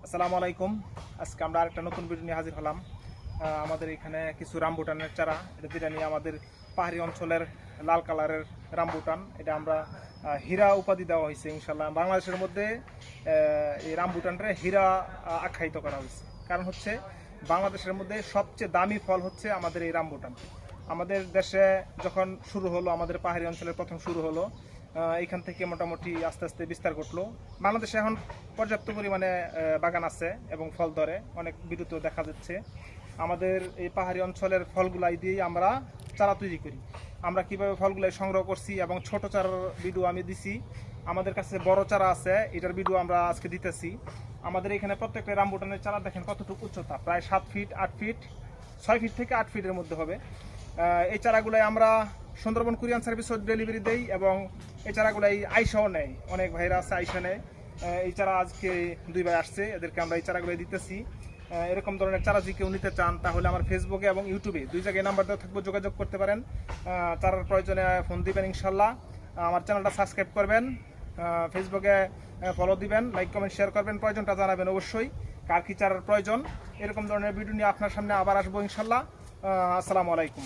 আসসালামু আলাইকুম। আজকে আমরা আরেকটা নতুন ভিডিও নিয়ে হাজির হলাম। আমাদের এখানে কিছু রামবুটানের চারা, যেটা নিয়ে আমাদের পাহাড়ি অঞ্চলের লাল কালারের রামবুটান, এটা আমরা হীরা উপাধি দেওয়া হয়েছে। ইনশাল্লাহ বাংলাদেশের মধ্যে এই রামবুটানটা হীরা আখ্যায়িত করা হয়েছে। কারণ হচ্ছে বাংলাদেশের মধ্যে সবচেয়ে দামি ফল হচ্ছে আমাদের এই রামবুটান। আমাদের দেশে যখন শুরু হলো, আমাদের পাহাড়ি অঞ্চলের প্রথম শুরু হলো, এখান থেকে মোটামুটি আস্তে আস্তে বিস্তার ঘটলো। বাংলাদেশে এখন পর্যাপ্ত পরিমাণে বাগান আছে এবং ফল ধরে, অনেক ভিডিওতেও দেখা যাচ্ছে। আমাদের এই পাহাড়ি অঞ্চলের ফলগুলাই দিয়েই আমরা চারা তৈরি করি। আমরা কিভাবে ফলগুলাই সংগ্রহ করছি এবং ছোট চারার ভিডিও আমি দিছি। আমাদের কাছে বড় চারা আছে, এটার ভিডিও আমরা আজকে দিতেছি। আমাদের এখানে প্রত্যেকটা রামবুটানের চারা দেখেন কতটুকু উচ্চতা, প্রায় 7 ফিট 8 ফিট 6 ফিট থেকে 8 ফিটের মধ্যে হবে। এই চারাগুলাই আমরা সুন্দরবন কুরিয়ান সার্ভিস ডেলিভারি দেই এবং এই চারাগুলাই আইসাও নেয়। অনেক ভাইরা আছে আইসা নেয়। এই চারা আজকে 2 ভাই আসছে, এদেরকে আমরা এই চারাগুলাই দিতেছি। এরকম ধরনের চারা যদি কেউ নিতে চান তাহলে আমার ফেসবুকে এবং ইউটিউবে 2 জায়গায় নাম্বার দেওয়া থাকবে, যোগাযোগ করতে পারেন। চারার প্রয়োজনে ফোন দিবেন ইনশাল্লাহ। আমার চ্যানেলটা সাবস্ক্রাইব করবেন, ফেসবুকে ফলো দিবেন, লাইক কমেন্ট শেয়ার করবেন, প্রয়োজনটা জানাবেন অবশ্যই, কার কি চারার প্রয়োজন। এরকম ধরনের ভিডিও নিয়ে আপনার সামনে আবার আসবো ইনশাল্লাহ। আসসালামু আলাইকুম।